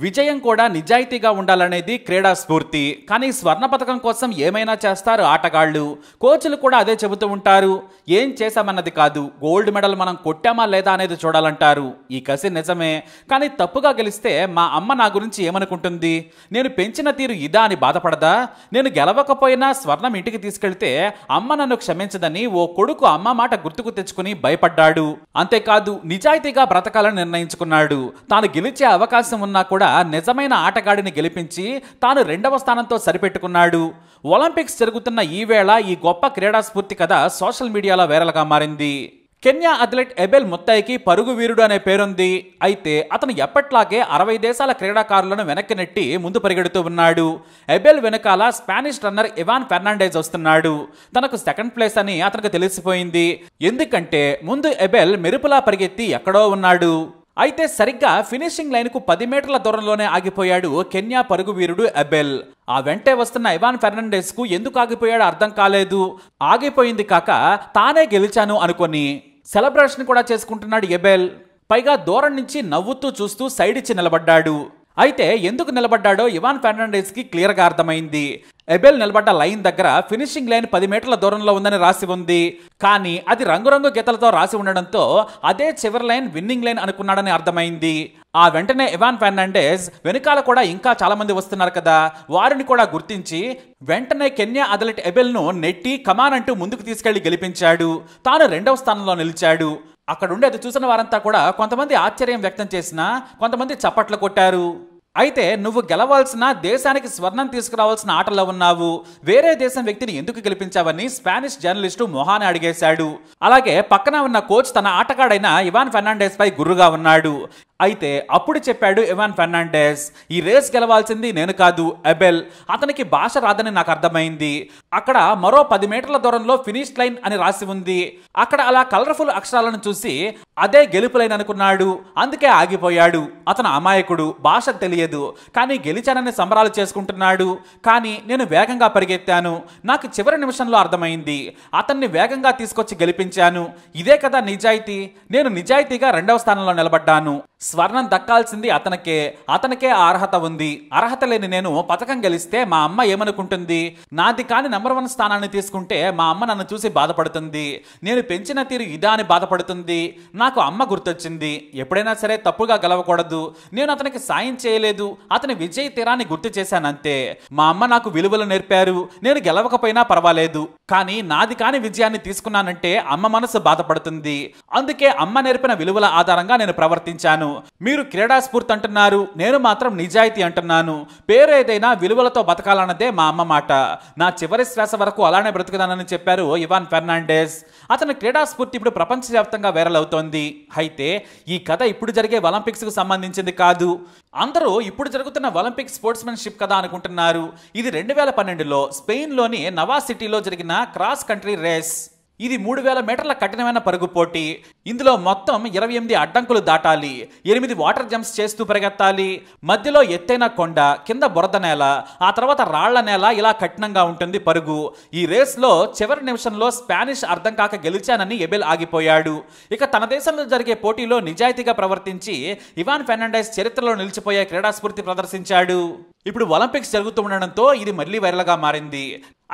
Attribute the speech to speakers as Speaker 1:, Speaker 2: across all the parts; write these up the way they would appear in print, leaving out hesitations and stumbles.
Speaker 1: విజయం కూడా నిజాయితీగా ఉండాలనేది క్రీడా స్ఫూర్తి. కానీ స్వర్ణ పథకం కోసం ఏమైనా చేస్తారు ఆటగాళ్లు. కోచ్లు కూడా అదే చెబుతూ ఉంటారు. ఏం చేశామన్నది కాదు, గోల్డ్ మెడల్ మనం కొట్టామా లేదా అనేది చూడాలంటారు. ఈ కసి నిజమే. కానీ తప్పుగా గెలిస్తే మా అమ్మ నా గురించి ఏమనుకుంటుంది, నేను పెంచిన తీరు ఇదా అని బాధపడదా, నేను గెలవకపోయినా స్వర్ణం ఇంటికి తీసుకెళ్తే అమ్మ నన్ను క్షమించదని ఓ కొడుకు అమ్మ మాట గుర్తుకు తెచ్చుకుని భయపడ్డాడు. అంతేకాదు నిజాయితీగా బ్రతకాలని నిర్ణయించుకున్నాడు. తాను గెలిచే అవకాశం ఉన్నా కూడా నిజమైన ఆటగాడిని గెలిపించి తాను 2వ స్థానంతో సరిపెట్టుకున్నాడు. ఒలింపిక్స్ జరుగుతున్న ఈ వేళ ఈ గొప్ప క్రీడా స్ఫూర్తి కథ సోషల్ మీడియాలో వైరల్గా మారింది. కెన్యా అథ్లెట్ ఎబెల్ ముత్తాయికి పరుగు వీరుడు అనే పేరుంది. అయితే అతను ఎప్పట్లాగే 60 దేశాల క్రీడాకారులను వెనక్కి నెట్టి ముందు పరిగెడుతూ ఉన్నాడు. ఎబెల్ వెనకాల స్పానిష్ రన్నర్ ఇవాన్ ఫెర్నాండెజ్ వస్తున్నాడు. తనకు సెకండ్ ప్లేస్ అని అతనికి తెలిసిపోయింది. ఎందుకంటే ముందు ఎబెల్ మెరుపులా పరిగెత్తి ఎక్కడో ఉన్నాడు. అయితే సరిగ్గా ఫినిషింగ్ లైన్కు 10 మీటర్ల దూరంలోనే ఆగిపోయాడు కెన్యా పరుగు వీరుడు ఎబెల్. ఆ వెంటే వస్తున్న ఇవాన్ ఫెర్నాండెజ్ కు ఎందుకు ఆగిపోయాడో అర్థం కాలేదు. ఆగిపోయింది కాక తానే గెలిచాను అనుకొని సెలబ్రేషన్ కూడా చేసుకుంటున్నాడు ఎబెల్. పైగా దూరం నుంచి నవ్వుతూ చూస్తూ సైడ్ ఇచ్చి నిలబడ్డాడు. అయితే ఎందుకు నిలబడ్డాడో ఇవాన్ ఫెర్నాండెజ్ కి క్లియర్ గా అర్థమైంది. ఎబెల్ నిలబడ్డ లైన్ దగ్గర ఫినిషింగ్ లైన్ 10 మీటర్ల దూరంలో ఉందని రాసి ఉంది. కానీ అది రంగురంగు గీతలతో రాసి ఉండడంతో అదే చివరి లైన్ విన్నింగ్ లైన్ అనుకున్నాడని అర్థమైంది. ఆ వెంటనే ఇవాన్ ఫెర్నాండెజ్ వెనుకాల కూడా ఇంకా చాలా మంది వస్తున్నారు కదా, వారిని కూడా గుర్తించి వెంటనే కెన్యా అథ్లెట్ ఎబెల్ ను నెట్టి కమాన్ అంటూ ముందుకు తీసుకెళ్లి గెలిపించాడు. తాను 2వ స్థానంలో నిలిచాడు. అక్కడుండి అది చూసిన వారంతా కూడా కొంతమంది ఆశ్చర్యం వ్యక్తం చేసినా కొంతమంది చప్పట్లు కొట్టారు. అయితే నువ్వు గెలవాల్సిన, దేశానికి స్వర్ణం తీసుకురావాల్సిన ఆటలో ఉన్నావు, వేరే దేశం వ్యక్తిని ఎందుకు గెలిపించావని స్పానిష్ జర్నలిస్టు మొహాని అడిగేశాడు. అలాగే పక్కన ఉన్న కోచ్ తన ఆటగాడైన ఇవాన్ ఫెర్నాండెజ్ పై గుర్రుగా ఉన్నాడు. అయితే అప్పుడు చెప్పాడు ఇవాన్ ఫెర్నాండెజ్, ఈ రేస్ గెలవాల్సింది నేను కాదు ఎబెల్, అతనికి భాష రాదని నాకు అర్థమైంది. అక్కడ మరో 10 మీటర్ల దూరంలో ఫినిష్ లైన్ అని రాసి ఉంది. అక్కడ అలా కలర్ఫుల్ అక్షరాలను చూసి అదే గెలుపు లైన్ అనుకున్నాడు. అందుకే ఆగిపోయాడు. అతను అమాయకుడు, భాష తెలియదు, కానీ గెలిచానని సంబరాలు చేసుకుంటున్నాడు. కానీ నేను వేగంగా పరిగెత్తాను. నాకు చివరి నిమిషంలో అర్థమైంది. అతన్ని వేగంగా తీసుకొచ్చి గెలిపించాను. ఇదే కదా నిజాయితీ. నేను నిజాయితీగా 2వ స్థానంలో నిలబడ్డాను. స్వర్ణం దక్కాల్సింది అతనికే ఆ అర్హత ఉంది. అర్హత లేని నేను పథకం గెలిస్తే మా అమ్మ ఏమనుకుంటుంది, నాది కాని నంబర్ 1 స్థానాన్ని తీసుకుంటే మా అమ్మ నన్ను చూసి బాధపడుతుంది. నేను పెంచిన తీరు ఇదా అని బాధపడుతుంది. నాకు అమ్మ గుర్తొచ్చింది. ఎప్పుడైనా సరే తప్పుగా గెలవకూడదు. నేను అతనికి సాయం చేయలేదు, అతని విజయ తీరాన్ని గుర్తు చేశానంతే. మా అమ్మ నాకు విలువలు నేర్పారు. నేను గెలవకపోయినా పర్వాలేదు, కానీ నాది కాని విజయాన్ని తీసుకున్నానంటే అమ్మ మనసు బాధపడుతుంది. అందుకే అమ్మ నేర్పిన విలువల ఆధారంగా నేను ప్రవర్తించాను. మీరు క్రీడా స్ఫూర్తి అంటున్నారు, నేను మాత్రం నిజాయితీ అంటున్నాను. పేరు ఏదైనా విలువలతో బతకాలన్నదే మా అమ్మ మాట. నా చివరి శ్వాస వరకు అలానే బ్రతుకుదానని చెప్పారు ఇవాన్ ఫెర్నాండెజ్. అతని క్రీడా స్ఫూర్తి ఇప్పుడు ప్రపంచవ్యాప్తంగా వైరల్ అవుతోంది. అయితే ఈ కథ ఇప్పుడు జరిగే ఒలింపిక్స్ కు సంబంధించింది కాదు. అందరూ ఇప్పుడు జరుగుతున్న ఒలింపిక్ స్పోర్ట్స్మెన్షిప్ కథ అనుకుంటున్నారు. ఇది 2012లో స్పెయిన్లోని నవా సిటీలో జరిగిన క్రాస్ కంట్రీ రేస్. ఇది 3000 మీటర్ల కఠినమైన పరుగు పోటీ. ఇందులో మొత్తం 28 అడ్డంకులు దాటాలి. 8 వాటర్ జంప్స్ చేస్తూ పరిగెత్తాలి. మధ్యలో ఎత్తైన కొండ, కింద బురద నేల, ఆ తర్వాత రాళ్ల నేల, ఇలా కఠినంగా ఉంటుంది పరుగు. ఈ రేస్లో చివరి నిమిషంలో స్పానిష్ అర్థం కాక గెలిచానని ఎబెల్ ఆగిపోయాడు. ఇక తన దేశంలో జరిగే పోటీలో నిజాయితీగా ప్రవర్తించి ఇవాన్ ఫెర్నాండెజ్ చరిత్రలో నిలిచిపోయే క్రీడా స్ఫూర్తి ప్రదర్శించాడు. ఇప్పుడు ఒలింపిక్స్ జరుగుతూ ఉండడంతో ఇది మళ్లీ వైరల్గా మారింది.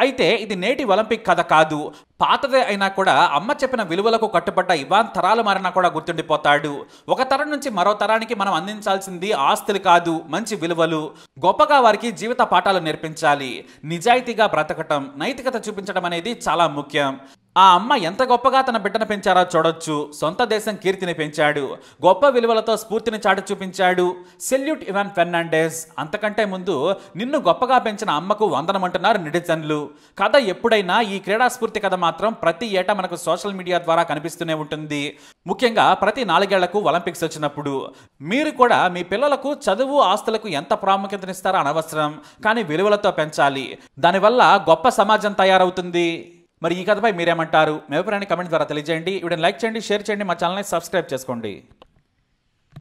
Speaker 1: అయితే ఇది నేటి ఒలింపిక్ కథ కాదు. పాతదే అయినా కూడా అమ్మ చెప్పిన విలువలకు కట్టుబడ్డ ఇవాన్ తరాలు మారినా కూడా గుర్తుండిపోతాడు. ఒక తరం నుంచి మరో తరానికి మనం అందించాల్సింది ఆస్తులు కాదు, మంచి విలువలు. గొప్పగా వారికి జీవిత పాఠాలు నేర్పించాలి. నిజాయితీగా బ్రతకటం, నైతికత చూపించడం అనేది చాలా ముఖ్యం. ఆ అమ్మ ఎంత గొప్పగా తన బిడ్డను పెంచారో చూడొచ్చు. సొంత దేశం కీర్తిని పెంచాడు, గొప్ప విలువలతో స్ఫూర్తిని చాటి చూపించాడు. Salute Ivan Fernandez. అంతకంటే ముందు నిన్ను గొప్పగా పెంచిన అమ్మకు వందనమంటున్నారు నెటిజన్లు. కథ ఎప్పుడైనా ఈ క్రీడా స్ఫూర్తి కథ మాత్రం ప్రతి ఏటా మనకు సోషల్ మీడియా ద్వారా కనిపిస్తూనే ఉంటుంది. ముఖ్యంగా ప్రతి 4 ఏళ్లకు ఒలింపిక్స్ వచ్చినప్పుడు. మీరు కూడా మీ పిల్లలకు చదువు, ఆస్తులకు ఎంత ప్రాముఖ్యతనిస్తారో అనవసరం, కానీ విలువలతో పెంచాలి. దానివల్ల గొప్ప సమాజం తయారవుతుంది. మరి ఈ కథపై మీరేమంటారు? మీ అభిప్రాయాన్ని కమెంట్ ద్వారా తెలియజేయండి. వీడియోని లైక్ చేయండి, షేర్ చేయండి, మా ఛానల్ని సబ్స్క్రైబ్ చేసుకోండి.